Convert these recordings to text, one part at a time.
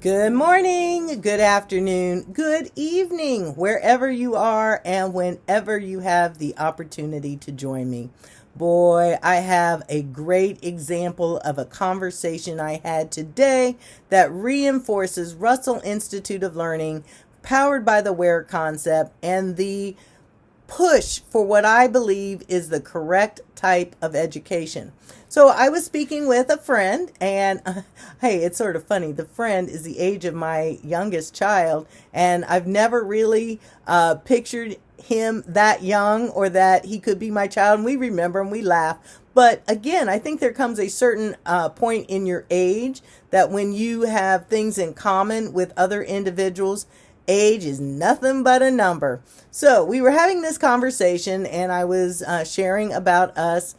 Good morning, good afternoon, good evening, wherever you are and whenever you have the opportunity to join me. Boy, I have a great example of a conversation I had today that reinforces Russell Institute of Learning, powered by the W.A.R.E concept, and the push for what I believe is the correct type of education. So I was speaking with a friend, and hey, it's sort of funny. The friend is the age of my youngest child, and I've never really pictured him that young or that he could be my child. And we remember and we laugh. But again, I think there comes a certain point in your age that when you have things in common with other individuals, age is nothing but a number. So we were having this conversation, and I was sharing about us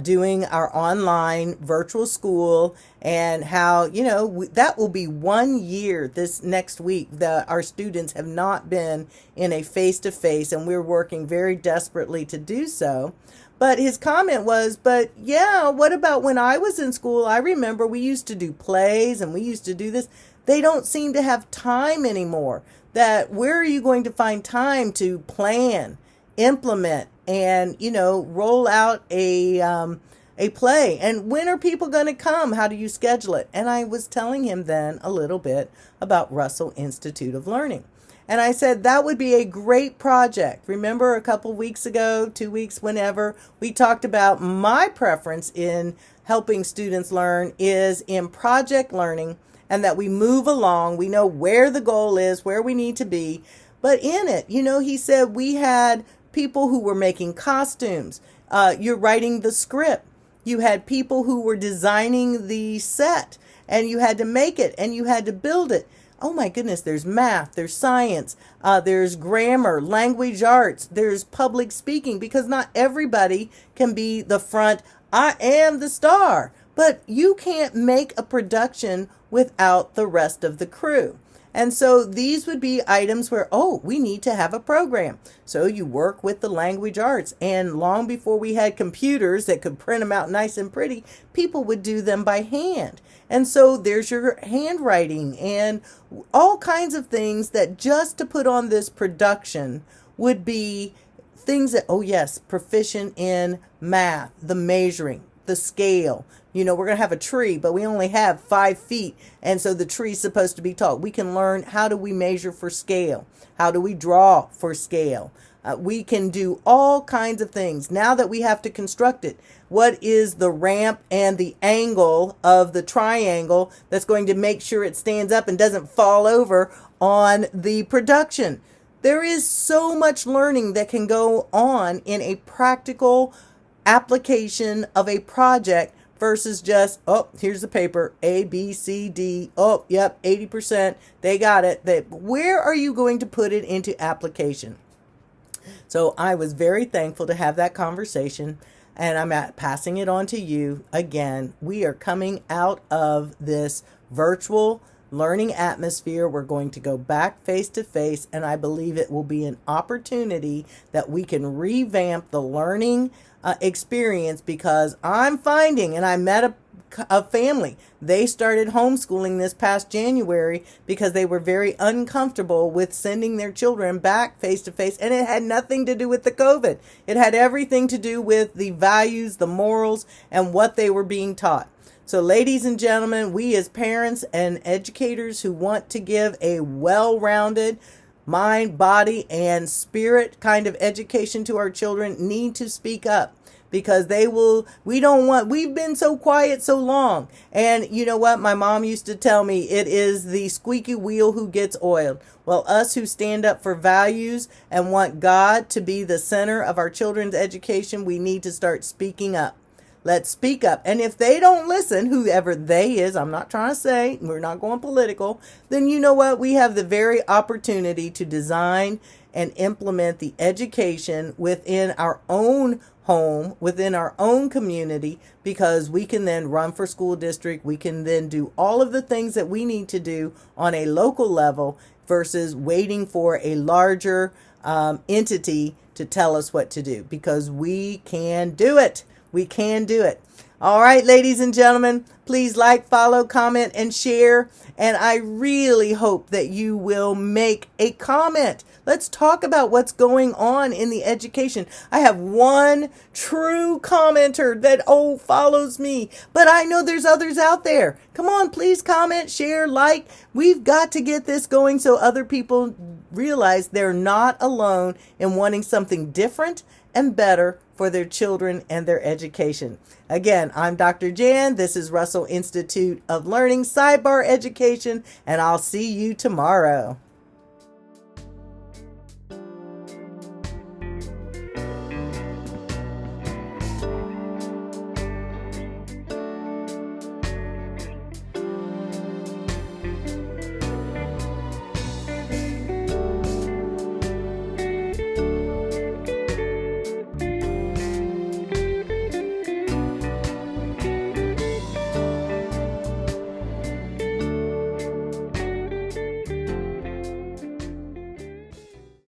doing our online virtual school and how, that will be 1 year this next week that our students have not been in a face-to-face, and we're working very desperately to do so. But his comment was, but yeah, what about when I was in school? I remember we used to do plays and we used to do this. They don't seem to have time anymore. That where are you going to find time to plan, implement, and, roll out a play? And when are people going to come? How do you schedule it? And I was telling him then a little bit about Russell Institute of Learning. And I said that would be a great project. Remember a couple weeks ago, 2 weeks, whenever, we talked about my preference in helping students learn is in project learning, and that we move along. We know where the goal is, where we need to be. But in it, he said we had people who were making costumes. You're writing the script. You had people who were designing the set, and you had to make it and you had to build it. Oh my goodness, there's math, there's science, there's grammar, language arts, there's public speaking, because not everybody can be the front, I am the star. But you can't make a production without the rest of the crew. And so these would be items where, we need to have a program. So you work with the language arts. And long before we had computers that could print them out nice and pretty, people would do them by hand. And so there's your handwriting and all kinds of things that just to put on this production would be things that, proficient in math, the measuring, the scale. We're going to have a tree, but we only have 5 feet. And so the tree's supposed to be tall. We can learn how do we measure for scale? How do we draw for scale? We can do all kinds of things. Now that we have to construct it, what is the ramp and the angle of the triangle that's going to make sure it stands up and doesn't fall over on the production? There is so much learning that can go on in a practical application of a project versus just, here's the paper, A, B, C, D. 80%. They got it. Where are you going to put it into application? So I was very thankful to have that conversation, and I'm passing it on to you. Again, we are coming out of this virtual learning atmosphere. We're going to go back face to face, and I believe it will be an opportunity that we can revamp the learning experience, because I'm finding, and I met a family, they started homeschooling this past January because they were very uncomfortable with sending their children back face to face, and it had nothing to do with the COVID. It had everything to do with the values, the morals, and what they were being taught. So ladies and gentlemen, we as parents and educators who want to give a well-rounded mind, body, and spirit kind of education to our children need to speak up, because we've been so quiet so long. And you know what? My mom used to tell me it is the squeaky wheel who gets oiled. Well, us who stand up for values and want God to be the center of our children's education, we need to start speaking up. Let's speak up. And if they don't listen, whoever they is, I'm not trying to say, we're not going political, then you know what? We have the very opportunity to design and implement the education within our own home, within our own community, because we can then run for school district. We can then do all of the things that we need to do on a local level versus waiting for a larger entity to tell us what to do, because we can do it. We can do it. All right, ladies and gentlemen, please like, follow, comment, and share. And I really hope that you will make a comment. Let's talk about what's going on in the education. I have one true commenter that, follows me. But I know there's others out there. Come on, please comment, share, like. We've got to get this going so other people realize they're not alone in wanting something different and better for their children and their education. Again, I'm Dr. Jan. This is Russell Institute of Learning Sidebar Education, and I'll see you tomorrow.